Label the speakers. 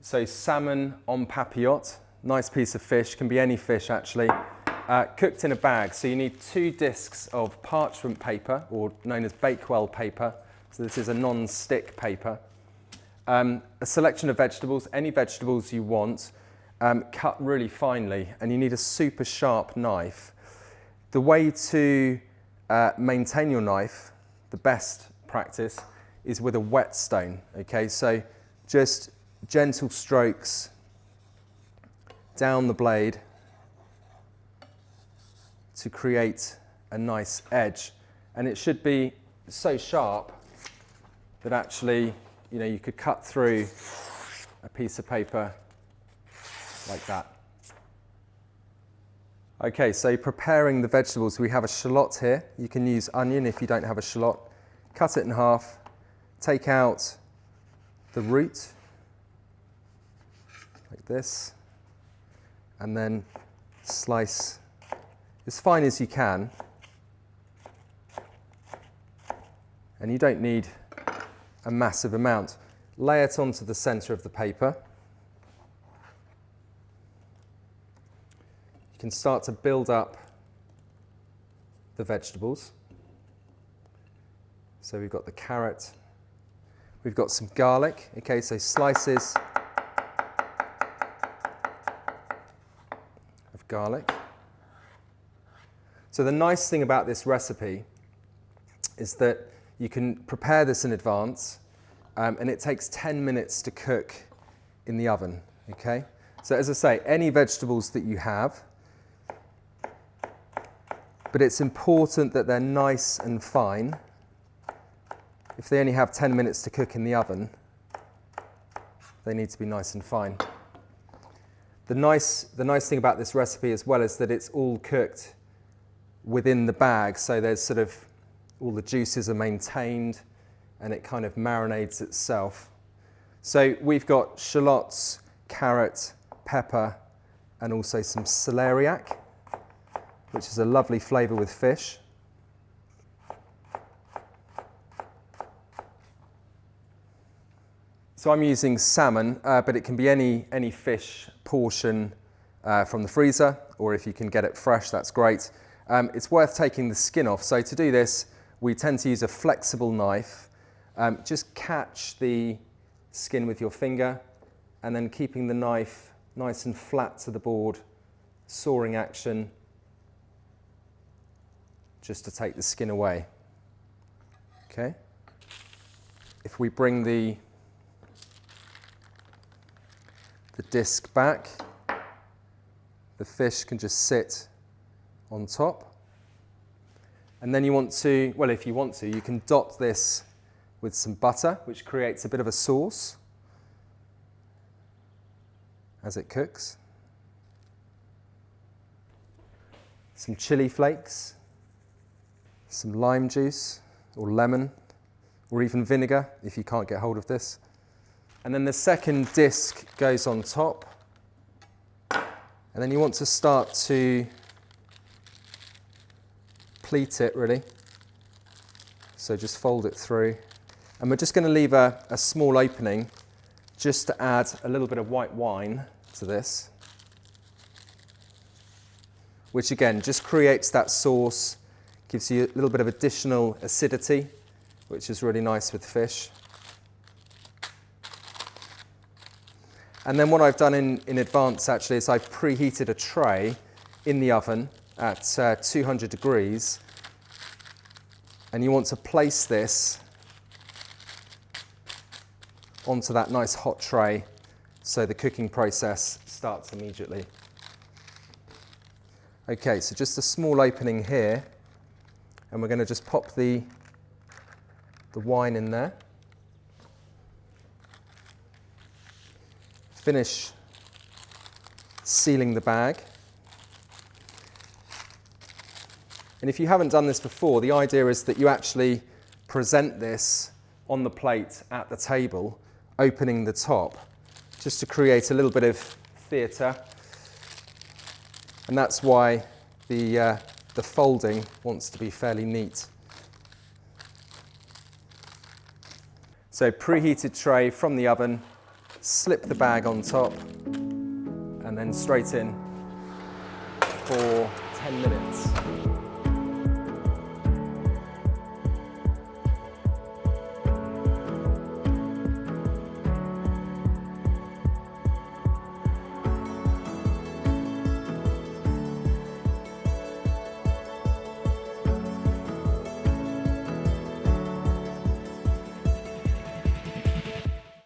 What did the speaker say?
Speaker 1: So salmon en papillote, nice piece of fish, can be any fish actually, cooked in a bag. So you need 2 discs of parchment paper, or known as bakewell paper. So this is a non-stick paper. A selection of vegetables, any vegetables you want, cut really finely, and you need a super sharp knife. The way to maintain your knife, the best practice, is with a whetstone, okay? So just gentle strokes down the blade to create a nice edge. And it should be so sharp that actually, you know, you could cut through a piece of paper like that. Okay, so preparing the vegetables, we have a shallot here. You can use onion if you don't have a shallot. Cut it in half, take out the root, like this, and then slice as fine as you can. And you don't need a massive amount. Lay it onto the center of the paper. You can start to build up the vegetables. So we've got the carrot, we've got some garlic, okay, so slices of garlic. So the nice thing about this recipe is that you can prepare this in advance, and it takes 10 minutes to cook in the oven, okay? So as I say, any vegetables that you have, but it's important that they're nice and fine. If they only have 10 minutes to cook in the oven, they need to be nice and fine. The nice thing about this recipe as well is that it's all cooked within the bag, so there's sort of all the juices are maintained and it kind of marinades itself. So we've got shallots, carrot, pepper, and also some celeriac, which is a lovely flavour with fish. So I'm using salmon, but it can be any fish portion from the freezer, or if you can get it fresh, that's great. It's worth taking the skin off. So to do this, we tend to use a flexible knife. Just catch the skin with your finger, and then keeping the knife nice and flat to the board, sawing action, just to take the skin away. Okay. If we bring the disc back, the fish can just sit on top. And then you want to, well, if you want to, you can dot this with some butter, which creates a bit of a sauce as it cooks. Some chili flakes, some lime juice or lemon, or even vinegar if you can't get hold of this. And then the second disc goes on top. And then you want to start to pleat it, really. So just fold it through. And we're just going to leave a small opening just to add a little bit of white wine to this, which again just creates that sauce, gives you a little bit of additional acidity, which is really nice with fish. And then what I've done in advance actually is I've preheated a tray in the oven at 200 degrees. And you want to place this onto that nice hot tray so the cooking process starts immediately. Okay, so just a small opening here, and we're going to just pop the wine in there. Finish sealing the bag. And if you haven't done this before, the idea is that you actually present this on the plate at the table, opening the top, just to create a little bit of theatre. And that's why the folding wants to be fairly neat. So preheated tray from the oven, slip the bag on top, and then straight in for 10 minutes.